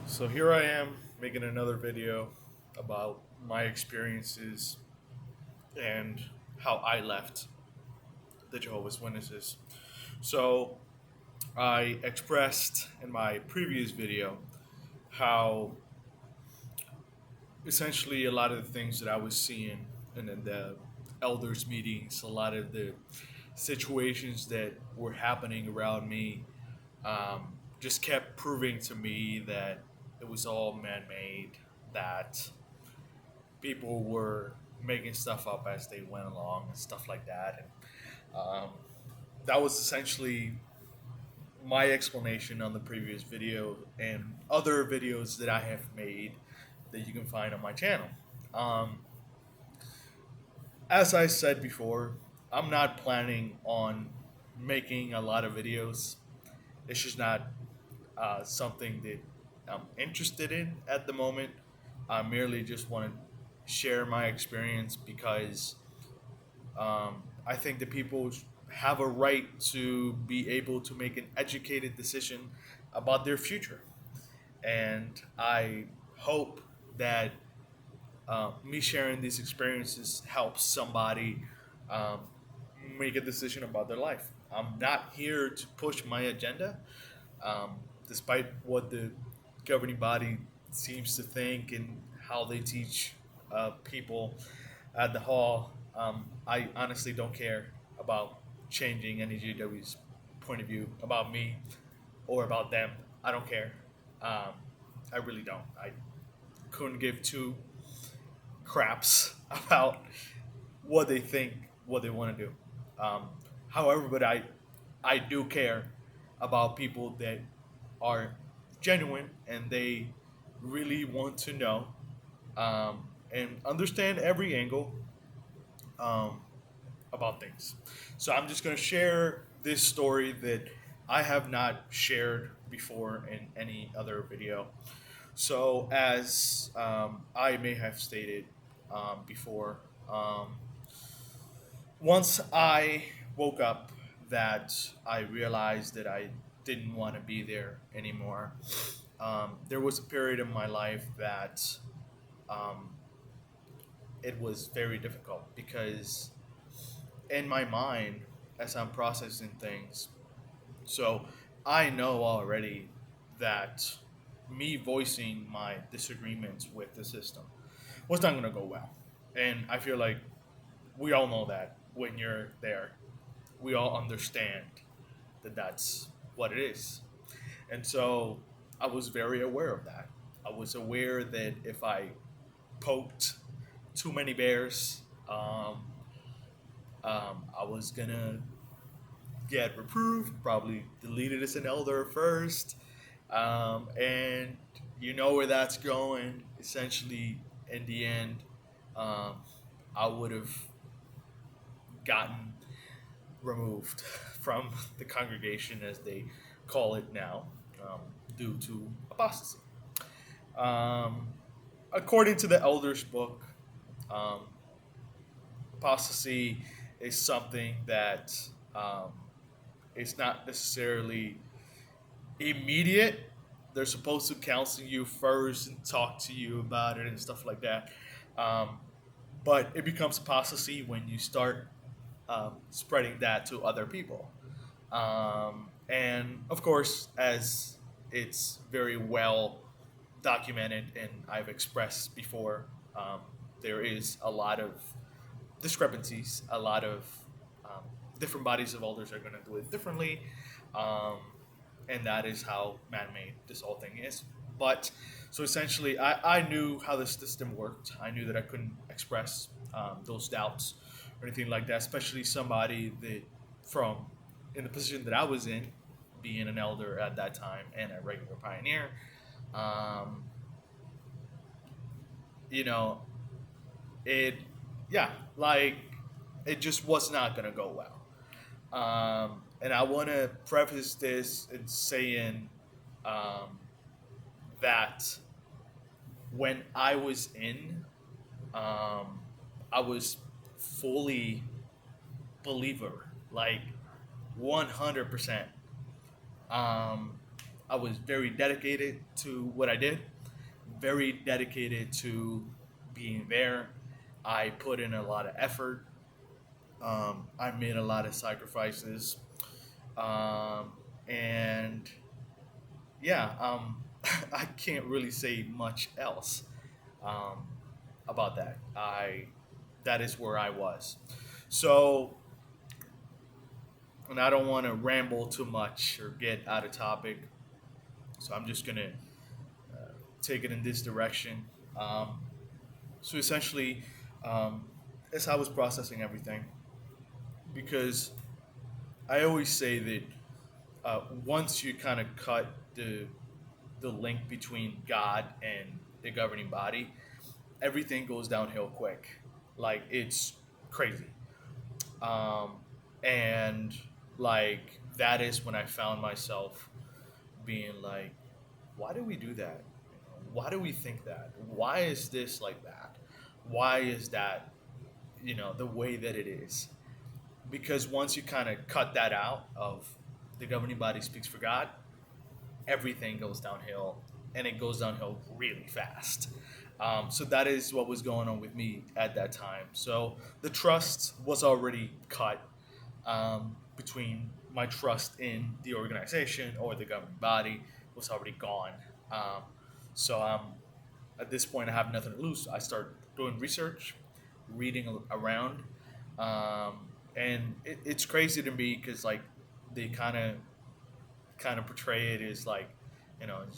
So here I am making another video about my experiences and how I left the Jehovah's Witnesses. So I expressed in my previous video how essentially a lot of the things that I was seeing and in the elders meetings, a lot of the situations that were happening around me just kept proving to me that it was all man-made, that people were making stuff up as they went along and stuff like that. And that was essentially my explanation on the previous video and other videos that I have made that you can find on my channel. Um, as I said before, I'm not planning on making a lot of videos. It's just not something that I'm interested in at the moment. I merely just want to share my experience because I think that people have a right to be able to make an educated decision about their future. And I hope that me sharing these experiences helps somebody um, make a decision about their life. I'm not here to push my agenda, um, despite what the governing body seems to think and how they teach people at the hall. I honestly don't care about changing any GW's point of view about me or about them. I don't care. Um, I really don't. I couldn't give two craps about what they think, what they want to do. Um, however, but I do care about people that are genuine and they really want to know and understand every angle um, about things. So I'm just going to share this story that I have not shared before in any other video. So, as I may have stated before, once I woke up, that I realized that I didn't want to be there anymore. There was a period in my life that um, it was very difficult because in my mind, as I'm processing things, so I know already that me voicing my disagreements with the system was not going to go well. And I feel like we all know that when you're there, we all understand that that's what it is. And so I was very aware of that. I was aware that if I poked too many bears, I was gonna get reproved, probably deleted as an elder first, and you know where that's going. Essentially, in the end, um, I would have gotten removed from the congregation, as they call it now, um, due to apostasy. Um, according to the elders' book, um, apostasy is something that um, is not necessarily immediate. They're supposed to counsel you first and talk to you about it and stuff like that. Um, but it becomes apostasy when you start spreading that to other people. And of course, as it's very well documented and I've expressed before, um, there is a lot of discrepancies, a lot of um, different bodies of elders are going to do it differently. Um, and that is how man-made this whole thing is. But so essentially, I knew how the system worked. I knew that I couldn't express those doubts or anything like that, especially somebody that from in the position that I was in, being an elder at that time and a regular pioneer. Um, you know, it, yeah, like it just was not gonna go well. And I want to preface this in saying um, that when I was in, um, I was fully believer, like 100%. Um, I was very dedicated to what I did, very dedicated to being there. I put in a lot of effort. I made a lot of sacrifices. Um, and yeah, I can't really say much else um, about that. That is where I was. So, and I don't want to ramble too much or get out of topic. So I'm just gonna take it in this direction. Um, so essentially, um, as I was processing everything, because I always say that once you kind of cut the link between God and the governing body, everything goes downhill quick. Like it's crazy. Um, and like that is when I found myself being like, why do we do that? Why do we think that? Why is this like that? Why is that, the way that it is? Because once you kind of cut that out of the governing body speaks for God, everything goes downhill, and it goes downhill really fast. So that is what was going on with me at that time. So the trust was already cut between my trust in the organization or the governing body was already gone. Um, so at this point, I have nothing to lose. I start doing research, reading around, and it's crazy to me because like they kind of portray it as like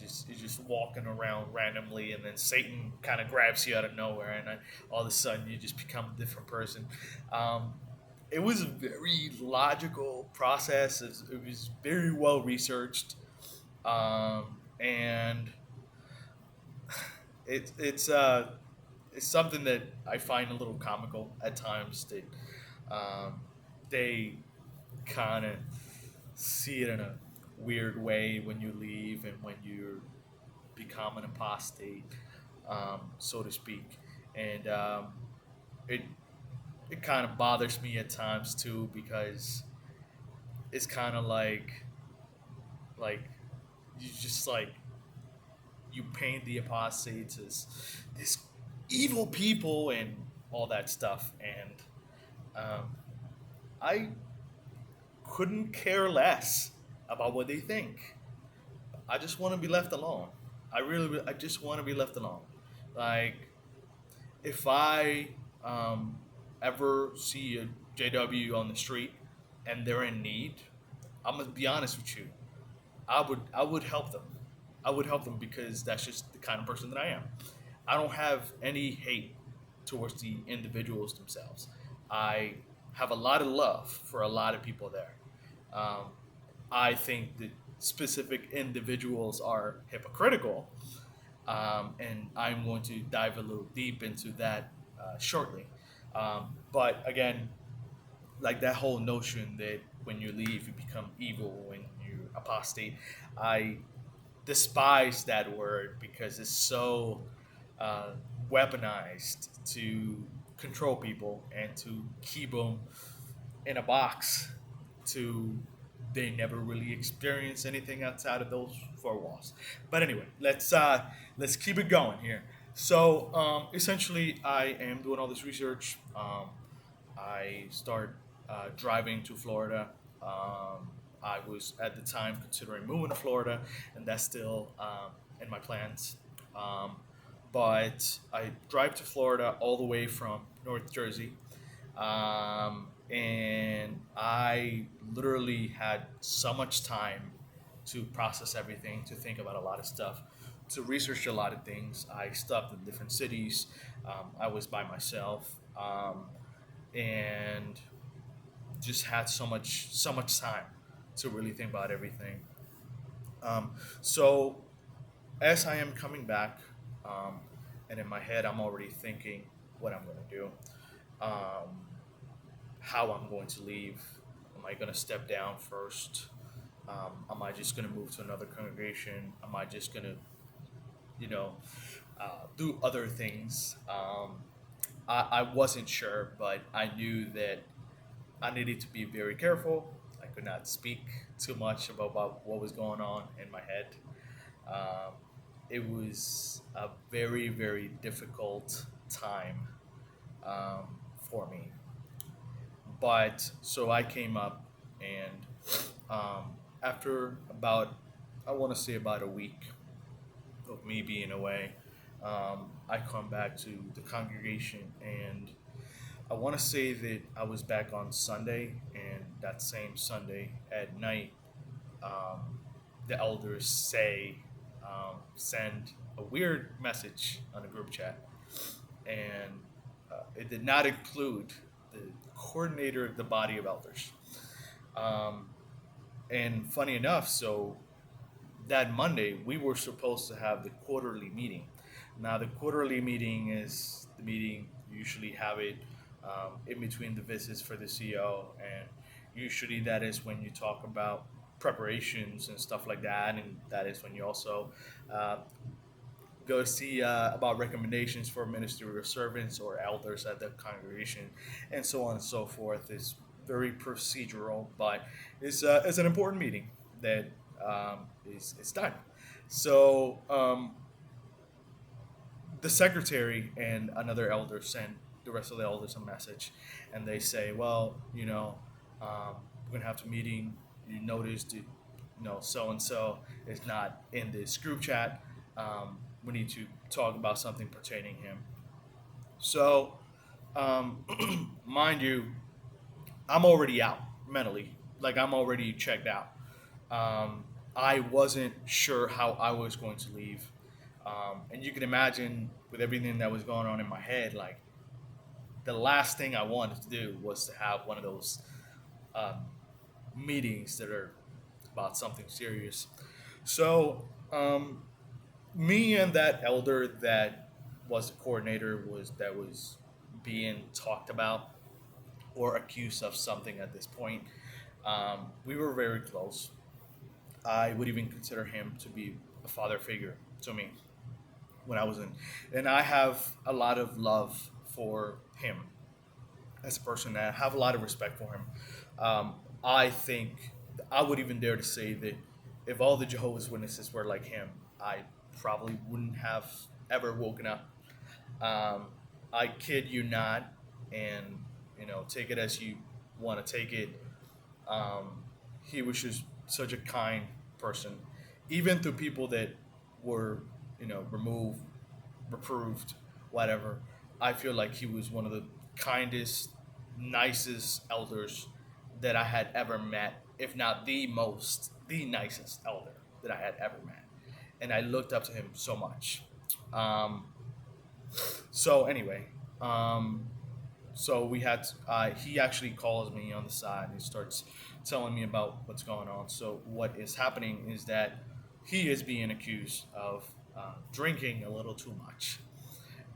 it's just walking around randomly, and then Satan kind of grabs you out of nowhere, and then all of a sudden you just become a different person. Um, it was a very logical process. It was very well researched, and it's something that I find a little comical at times. That um, they kind of see it in a weird way when you leave and when you become an apostate, so to speak, and it it kind of bothers me at times too because it's kind of like you just like you paint the apostates as these evil people and all that stuff, and um, I couldn't care less about what they think. I just want to be left alone. I just want to be left alone. Like, if I ever see a JW on the street and they're in need, I'm gonna be honest with you. I would help them. I would help them because that's just the kind of person that I am. I don't have any hate towards the individuals themselves. I have a lot of love for a lot of people there. Um, I think that specific individuals are hypocritical, and I'm going to dive a little deep into that shortly. But again, like that whole notion that when you leave, you become evil, when you apostate, I despise that word because it's so uh, weaponized to control people and to keep them in a box to they never really experience anything outside of those four walls. But anyway, let's keep it going here. So essentially, I am doing all this research. I start driving to Florida. I was at the time considering moving to Florida, and that's still in my plans. Um, but I drive to Florida all the way from North Jersey, and I literally had so much time to process everything, to think about a lot of stuff, to research a lot of things. I stopped in different cities. I was by myself, and just had so much time to really think about everything. So as I am coming back, um, and in my head, I'm already thinking what I'm going to do, um, how I'm going to leave. Am I going to step down first? Am I just going to move to another congregation? Am I just going to, you know, do other things? I wasn't sure, but I knew that I needed to be very careful. I could not speak too much about what was going on in my head. Um, it was a very, very difficult time for me. But so I came up, and after about, I want to say about a week of me being away, I come back to the congregation, and I want to say that I was back on Sunday, and that same Sunday at night, um, the elders send a weird message on the group chat, and it did not include the coordinator of the body of elders. Um, and funny enough, so that Monday we were supposed to have the quarterly meeting. Now the quarterly meeting is the meeting you usually have it in between the visits for the CEO, and usually that is when you talk about preparations and stuff like that, and that is when you also uh, go see about recommendations for ministerial servants or elders at the congregation, and so on and so forth. It's very procedural, but it's an important meeting that is done. So the secretary and another elder send the rest of the elders a message, and they say, well, we're gonna have to meeting. You noticed, so and so is not in this group chat. We need to talk about something pertaining him. So, um, mind you, I'm already out mentally. Like I'm already checked out. Um, I wasn't sure how I was going to leave. And you can imagine with everything that was going on in my head, like the last thing I wanted to do was to have one of those um, meetings that are about something serious. So, me and that elder that was the coordinator was being talked about or accused of something at this point. We were very close. I would even consider him to be a father figure to me when I was in, and I have a lot of love for him as a person. I have a lot of respect for him. I think I would even dare to say that if all the Jehovah's Witnesses were like him, I probably wouldn't have ever woken up. Um, I kid you not, and take it as you want to take it. Um, he was just such a kind person, even to people that were, removed, reproved, whatever. I feel like he was one of the kindest, nicest elders that I had ever met, if not the nicest elder that I had ever met. And I looked up to him so much. Um, so anyway, um, so we had he actually calls me on the side and he starts telling me about what's going on. So what is happening is that he is being accused of drinking a little too much,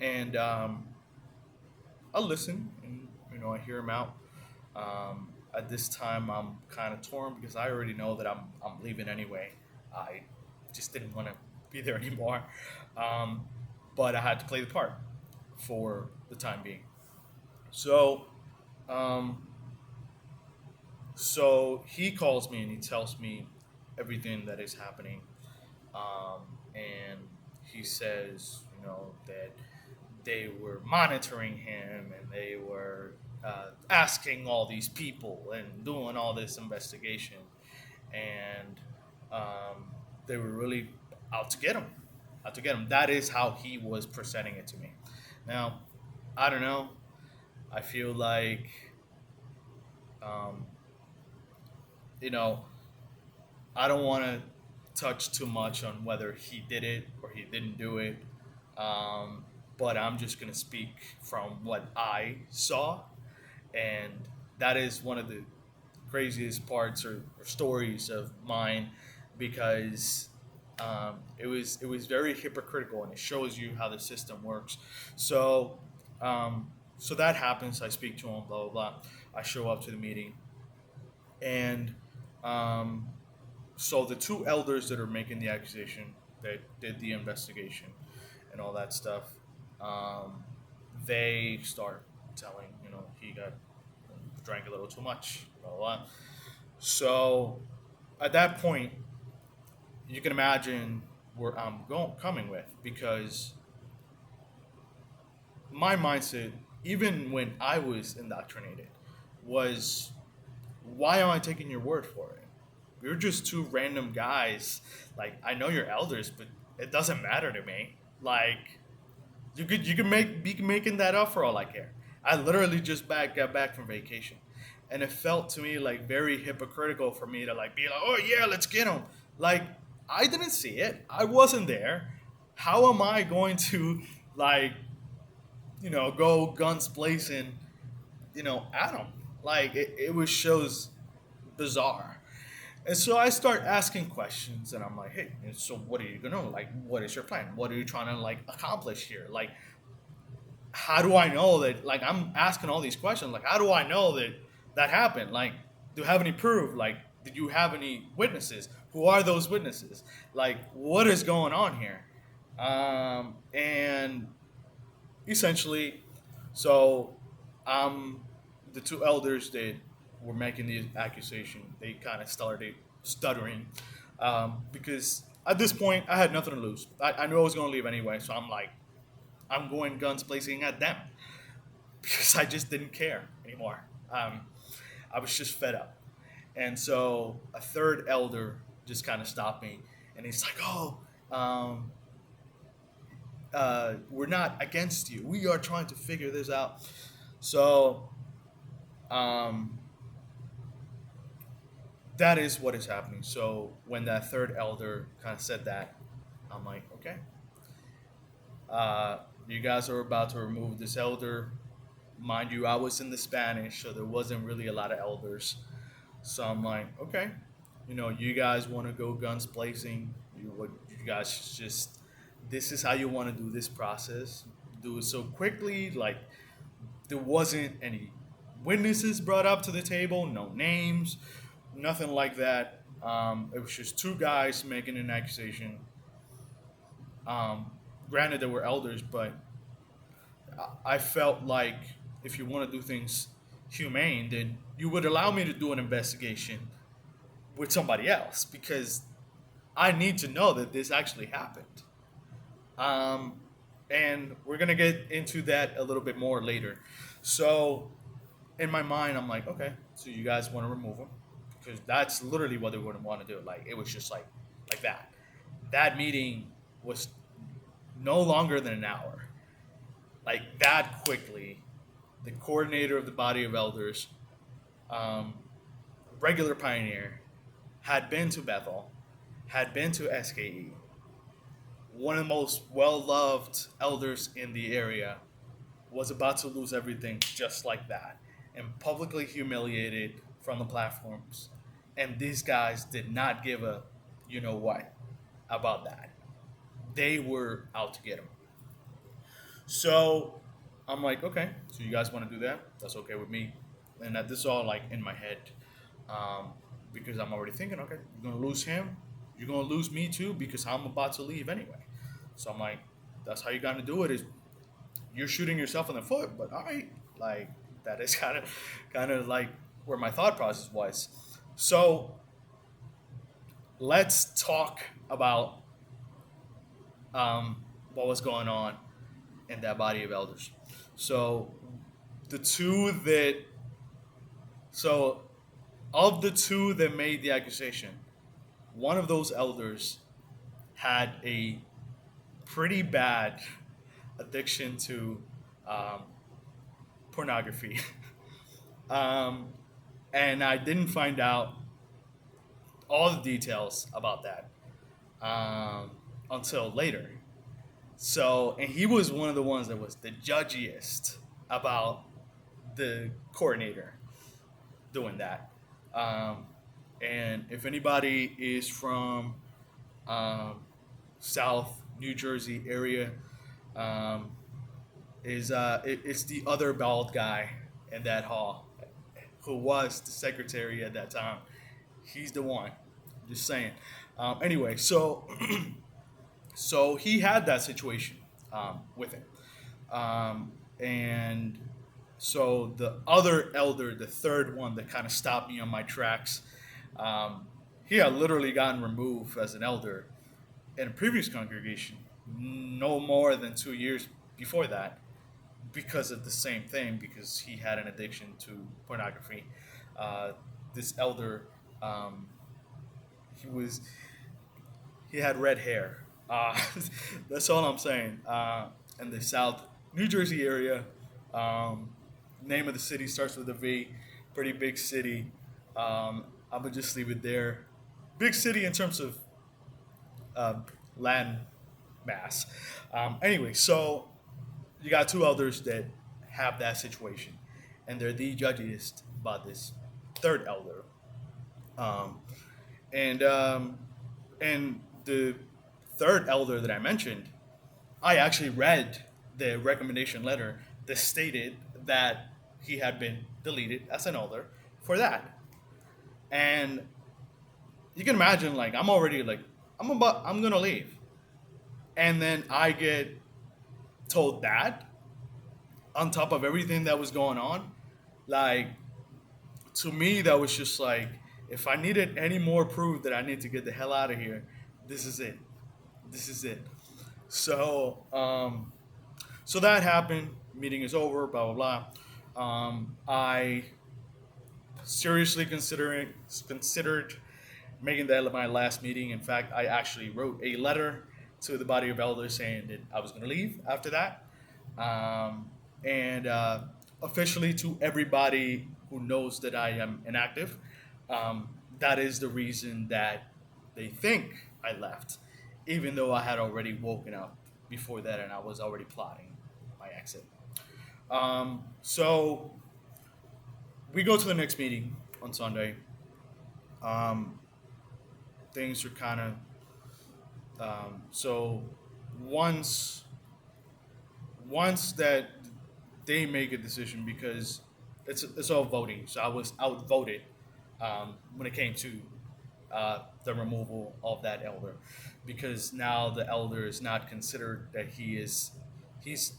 and I listen and I hear him out. At this time, I'm kind of torn because I already know that I'm leaving anyway. I just didn't want to be there anymore, um, but I had to play the part for the time being. So, um, so he calls me and he tells me everything that is happening, and he says, that they were monitoring him and they were asking all these people and doing all this investigation, and um, they were really out to get him, out to get him. That is how he was presenting it to me. Now, I don't know. I feel like, um, you know, I don't want to touch too much on whether he did it or he didn't do it. Um, but I'm just going to speak from what I saw. And that is one of the craziest parts or stories of mine because it was very hypocritical and it shows you how the system works. So so that happens. I speak to him, blah blah blah. I show up to the meeting, and um, so the two elders that are making the accusation that did the investigation and all that stuff, um, they start telling he got drank a little too much, blah blah blah. So at that point, you can imagine. where I'm going coming with, because my mindset, even when I was indoctrinated, was, why am I taking your word for it? You're just two random guys. Like, I know you're elders, but it doesn't matter to me. Like, you can be making that up for all I care. I literally just got back from vacation, and it felt to me like very hypocritical for me to like be like, oh yeah, let's get him. Like, I didn't see it. I wasn't there. How am I going to like go guns blazing at him? Like, it was shows bizarre. And so I start asking questions, and I'm like, hey, and so what are you gonna like? What is your plan? What are you trying to like accomplish here? Like, how do I know that? Like, I'm asking all these questions. Like, how do I know that that happened? Like, do you have any proof? Like, did you have any witnesses? Who are those witnesses? Like, what is going on here? And essentially, so the two elders that were making the accusation, they kind of started stuttering, because at this point I had nothing to lose. I knew I was going to leave anyway, so I'm like, I'm going guns blazing at them because I just didn't care anymore. I was just fed up. And so a third elder just kind of stopped me, and he's like, "Oh, um, we're not against you. We are trying to figure this out." So um, that is what is happening. So when that third elder kind of said that, I'm like, okay, you guys are about to remove this elder. Mind you, I was in the Spanish, so there wasn't really a lot of elders. So I'm like, okay, you guys want to go guns blazing. You guys just, this is how you want to do this process. Do it so quickly. Like, there wasn't any witnesses brought up to the table, no names, nothing like that. It was just two guys making an accusation. Um, Granted, they were elders, but I felt like if you want to do things humane, then you would allow me to do an investigation with somebody else, because I need to know that this actually happened. Um, and we're gonna get into that a little bit more later. So in my mind, I'm like, okay, so you guys want to remove him, because that's literally what they would want to do. Like, it was just like that. That meeting was no longer than an hour. Like, that quickly, the coordinator of the body of elders, um, regular pioneer, had been to Bethel, had been to SKE, one of the most well loved elders in the area, was about to lose everything just like that, and publicly humiliated from the platforms. And these guys did not give a what about that. They were out to get him. So I'm like, okay, so you guys want to do that? That's okay with me. And that this is all like in my head, um, because I'm already thinking, okay, you're gonna lose him, you're gonna lose me too, because I'm about to leave anyway. So I'm like, that's how you gotta do it. Is you're shooting yourself in the foot, but all right, like, that is kind of like where my thought process was. So let's talk about um, what was going on in that body of elders. So the two that so of the two that made the accusation, one of those elders had a pretty bad addiction to um, pornography. um, and I didn't find out all the details about that until later. So, and he was one of the ones that was the judgiest about the coordinator doing that. Um, and if anybody is from um, South New Jersey area, um, it's the other bald guy in that hall who was the secretary at that time. He's the one. Just saying. Anyway, so so he had that situation with him, and so the other elder, the third one that kind of stopped me on my tracks, he had literally gotten removed as an elder in a previous congregation, no more than 2 years before that, because of the same thing, because he had an addiction to pornography. Uh, this elder, um, he was he had red hair. That's all I'm saying. In the South New Jersey area, um, name of the city starts with a V. Pretty big city. I'm gonna just leave it there. Big city in terms of um, land mass. Anyway, so you got two elders that have that situation, and they're the judgiest about this third elder. Um, and and the third elder that I mentioned, I actually read the recommendation letter that stated that he had been deleted as an elder for that. And you can imagine, like, I'm already like, I'm gonna leave, and then I get told that on top of everything that was going on. Like, to me, that was just like, if I needed any more proof that I need to get the hell out of here, this is it. This is it. So, so that happened. Meeting is over. Blah blah blah. I seriously considered making that my last meeting. In fact, I actually wrote a letter to the body of elders saying that I was going to leave after that, um, and officially to everybody who knows that I am inactive. Um, that is the reason that they think I left, even though I had already woken up before that and I was already plotting my exit. So we go to the next meeting on Sunday. Um, things are kind of so once once that they make a decision, because it's all voting. So I was outvoted when it came to the removal of that elder, because now the elder is not considered that he's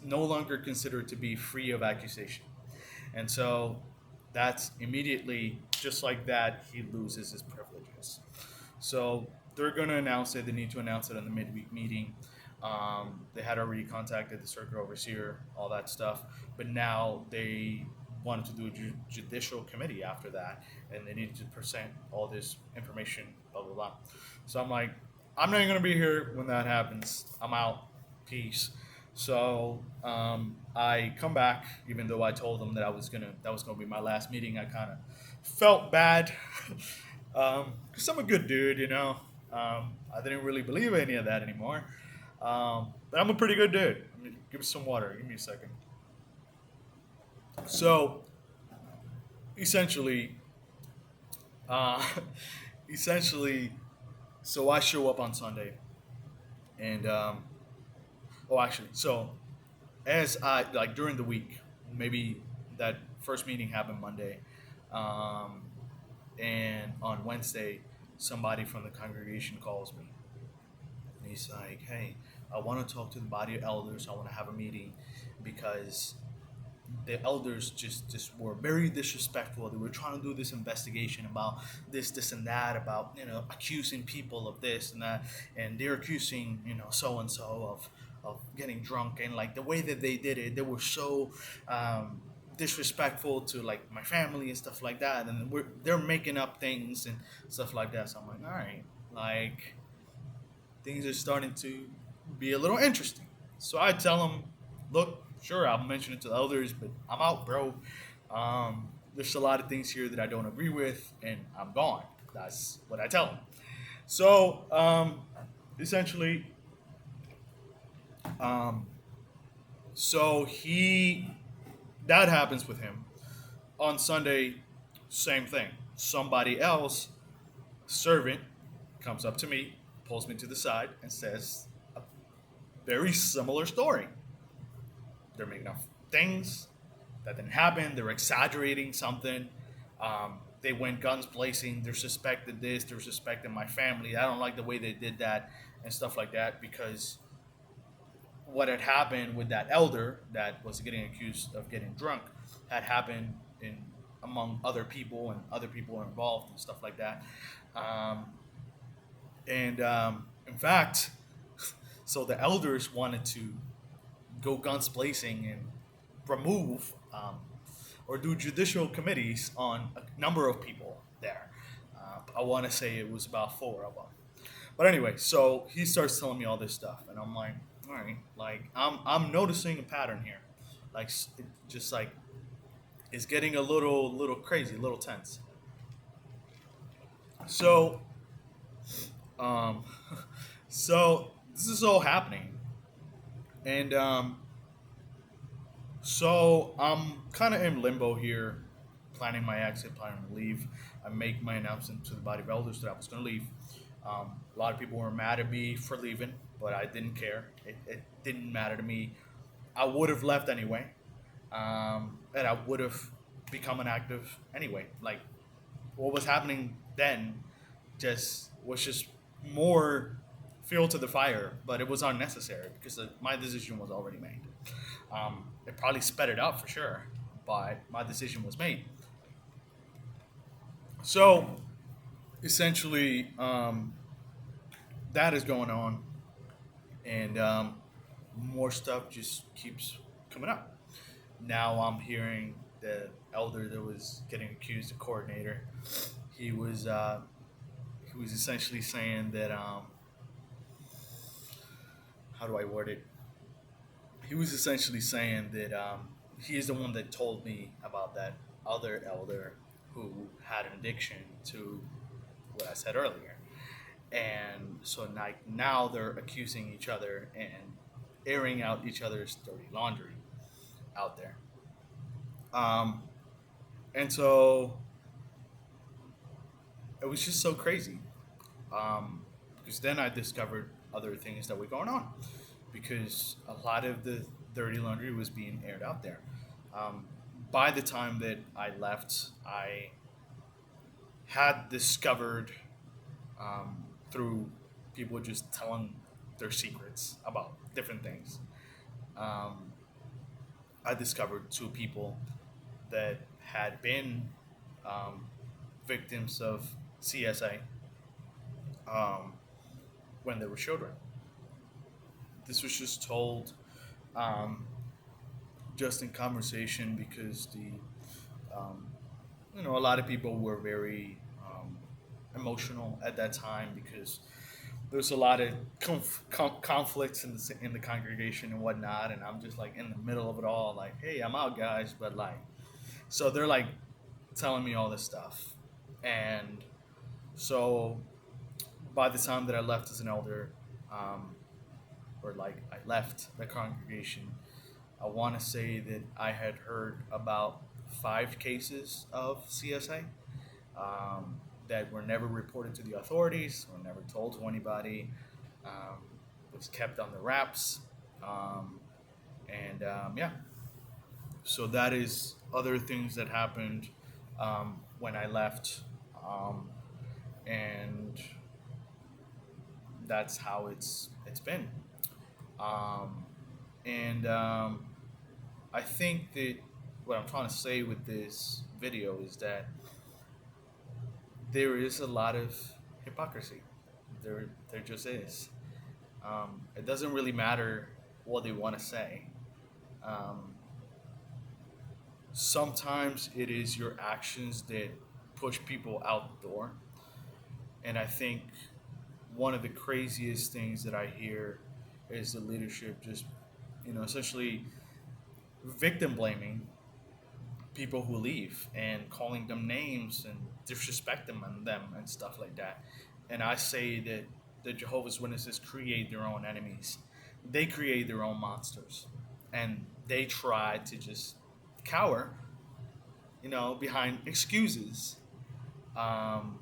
no longer considered to be free of accusation, and so that's immediately, just like that, he loses his privileges. So they're going to announce it. They need to announce it in the midweek meeting. They had already contacted the circuit overseer, all that stuff, but now they wanted to do a judicial committee after that, and they needed to present all this information, blah blah blah. So I'm like, I'm not going to be here when that happens. I'm out. Peace. So I come back, even though I told them that was gonna be my last meeting. I kind of felt bad because I'm a good dude, you know. I didn't really believe any of that anymore, but I'm a pretty good dude. I mean, give me some water. Give me a second. So essentially, uh, essentially, so I show up on Sunday, and oh, actually, so as I like during the week, maybe that first meeting happened Monday, um, and on Wednesday, somebody from the congregation calls me, and he's like, "Hey, I want to talk to the body of elders. I want to have a meeting because the elders just were very disrespectful. They were trying to do this investigation about this and that, about accusing people of this and that, and they're accusing so and so of getting drunk, and like the way that they did it, they were so disrespectful to like my family and stuff like that, and they're making up things and stuff like that." So I'm like, all right, like things are starting to be a little interesting. So I tell them, look, sure, I'll mention it to the others, but I'm out, bro. There's a lot of things here that I don't agree with, and I'm gone. That's what I tell them. So essentially, um, so he that happens with him. On Sunday, same thing. Somebody else, servant, comes up to me, pulls me to the side, and says a very similar story. They're making up things that didn't happen. They're exaggerating something. They went guns blazing. They're suspected this. They're suspecting my family. I don't like the way they did that and stuff like that, because what had happened with that elder that was getting accused of getting drunk had happened in among other people, and other people were involved and stuff like that. Um, and in fact, So the elders wanted to go guns blazing and remove or do judicial committees on a number of people there. I want to say it was about four of them. But anyway, so he starts telling me all this stuff, and I'm like, all right, like I'm noticing a pattern here, like just like it's getting a little crazy, a little tense. So um, so this is all happening, and so I'm kind of in limbo here, planning my exit, planning to leave. I make my announcement to the body of elders that I was going to leave. A lot of people were mad at me for leaving, but I didn't care. It didn't matter to me. I would have left anyway, and I would have become an active anyway. Like what was happening then, just more fuel to the fire, but it was unnecessary because my decision was already made. It probably sped it up for sure, but my decision was made. So essentially, that is going on, and more stuff just keeps coming up. Now I'm hearing the elder that was getting accused, the coordinator. He was uh, he was essentially saying that how do I word it? He was essentially saying that he is the one that told me about that other elder who had an addiction to what I said earlier. And so like now they're accusing each other and airing out each other's dirty laundry out there. Um, and so it was just so crazy because then I discovered other things that were going on because a lot of the dirty laundry was being aired out there. Um, by the time that I left, I had discovered through people just telling their secrets about different things. Um, I discovered two people that had been um, victims of CSA um, when they were children. This was just told um, just in conversation because um, a lot of people were very emotional at that time because there's a lot of conflicts in the congregation and whatnot, and I'm just like in the middle of it all, like, hey, I'm out, guys, but like, so they're like telling me all this stuff, and so by the time that I left as an elder, um, or like I left the congregation, I want to say that I had heard about 5 cases of CSA that were never reported to the authorities, were never told to anybody, um, was kept on the wraps, um, and yeah. So that is other things that happened when I left, um, and that's how it's been. Um, and I think that what I'm trying to say with this video is that there is a lot of hypocrisy. There just is. It doesn't really matter what they want to say. Um, Sometimes it is your actions that push people out the door. And I think one of the craziest things that I hear is the leadership just, essentially victim blaming people who leave and calling them names and disrespecting them and stuff like that. And I say that the Jehovah's Witnesses create their own enemies. They create their own monsters. And they try to just cower, behind excuses. Um,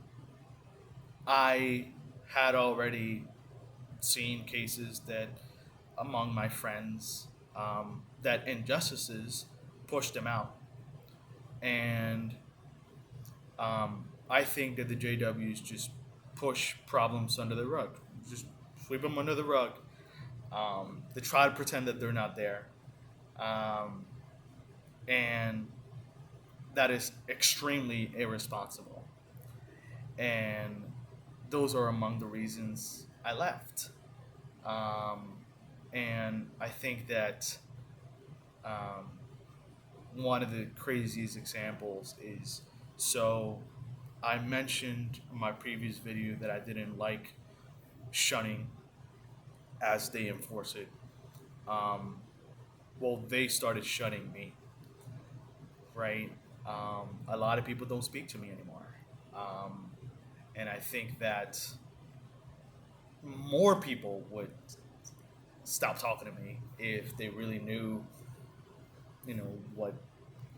I had already seen cases that among my friends that injustices pushed them out. And I think that the JWs just push problems under the rug, just sweep them under the rug. They try to pretend that they're not there, um, and that is extremely irresponsible. And those are among the reasons I left. Um, and I think that um, one of the craziest examples is, so I mentioned in my previous video that I didn't like shunning as they enforce it. Um, well, they started shunning me, right? A lot of people don't speak to me anymore. Um, and I think that more people would stop talking to me if they really knew, what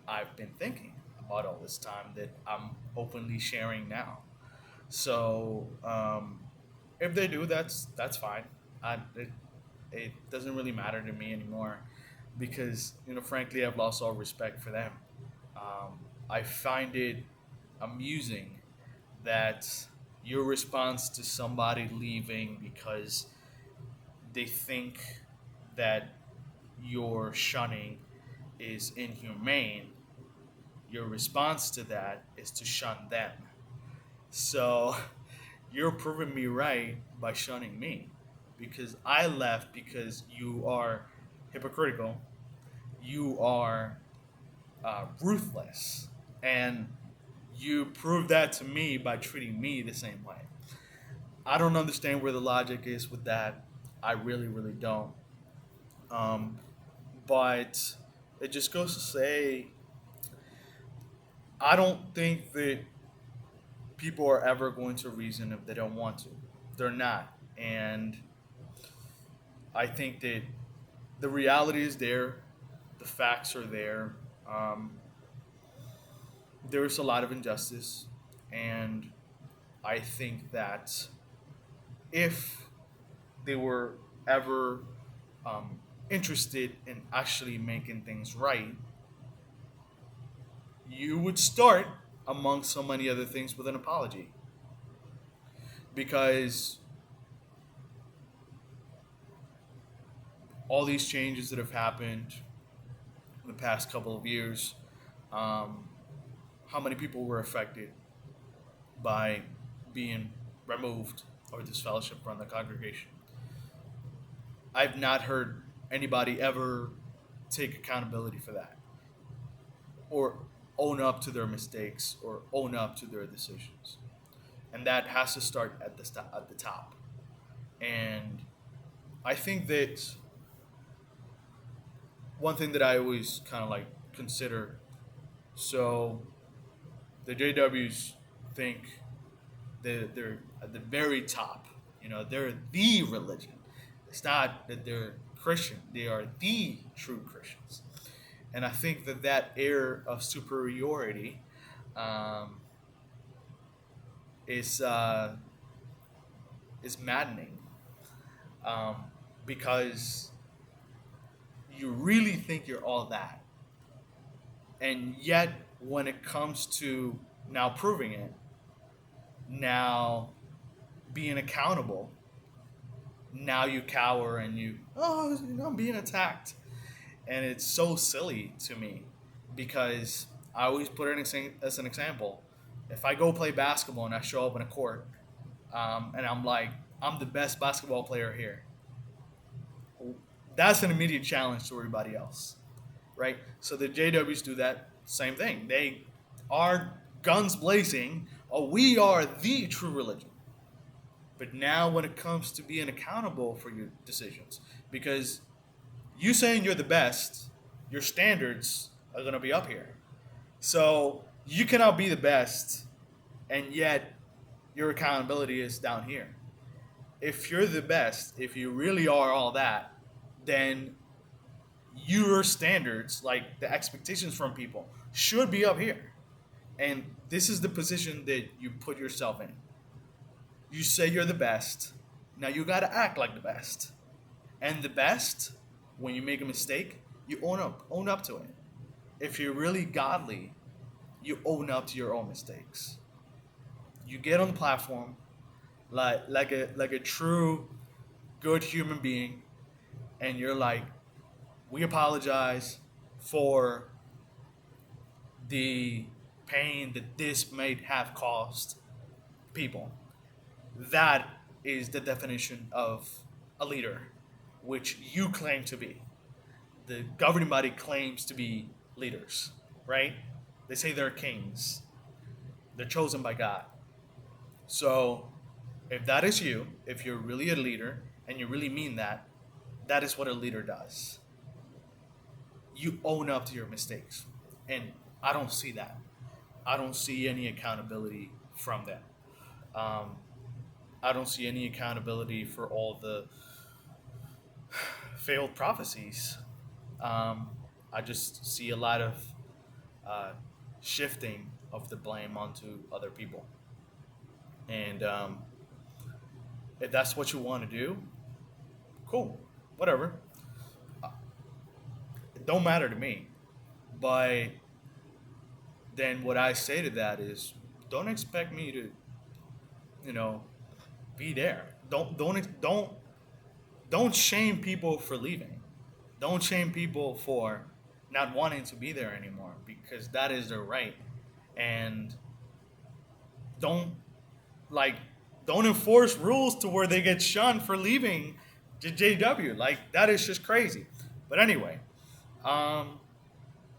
I've been thinking about all this time that I'm openly sharing now. So if they do, that's fine. It doesn't really matter to me anymore because frankly, I've lost all respect for them. I find it amusing that your response to somebody leaving because they think that your shunning is inhumane, your response to that is to shun them. So you're proving me right by shunning me because I left because you are hypocritical, you are ruthless, and you prove that to me by treating me the same way. I don't understand where the logic is with that. I really, really don't. Um, but it just goes to say, I don't think that people are ever going to reason if they don't want to. They're not. And I think that the reality is there, the facts are there. Um, there's a lot of injustice. And I think that if they were ever interested in actually making things right, you would start, among so many other things, with an apology. Because all these changes that have happened in the past couple of years, um, how many people were affected by being removed or disfellowship from the congregation? I've not heard anybody ever take accountability for that or own up to their mistakes or own up to their decisions. And that has to start at the top. And I think that one thing that I always kind of like consider, so the JWs think that they're at the very top. They're the religion. It's not that they're Christian; they are the true Christians. And I think that air of superiority um, is is maddening um, because you really think you're all that, and yet when it comes to now proving it, now being accountable, now you cower and I'm being attacked, and it's so silly to me because I always put it as an example. If I go play basketball and I show up in a court, and I'm like, I'm the best basketball player here, that's an immediate challenge to everybody else, right? So the JWs do that same thing. They are guns blazing. Oh, we are the true religion. But now, when it comes to being accountable for your decisions, because you saying you're the best, your standards are going to be up here. So you cannot be the best, and yet your accountability is down here. If you're the best, if you really are all that, then your standards, like the expectations from people, should be up here. And this is the position that you put yourself in. You say you're the best. Now you got to act like the best. And the best, when you make a mistake, you own up to it. If you're really godly, you own up to your own mistakes. You get on the platform like a true good human being, and you're like, we apologize for the pain that this may have caused people. That is the definition of a leader, which you claim to be. The governing body claims to be leaders, right? They say they're kings. They're chosen by God. So if that is you, if you're really a leader and you really mean that, that is what a leader does. You own up to your mistakes. And I don't see that. I don't see any accountability from them. Um, I don't see any accountability for all the failed prophecies. Um, I just see a lot of uh, shifting of the blame onto other people. And if that's what you want to do, cool, whatever. It don't matter to me. But then what I say to that is, don't expect me to, you know, be there. Don't shame people for leaving. Don't shame people for not wanting to be there anymore because that is their right. And don't like don't enforce rules to where they get shunned for leaving JW. Like that is just crazy. But anyway, um,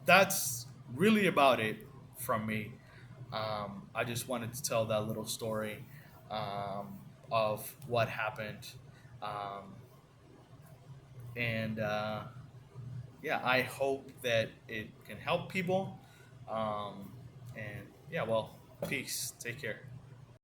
that's really about it from me. I just wanted to tell that little story of what happened, um, and yeah, I hope that it can help people. And yeah, well, peace. Take care.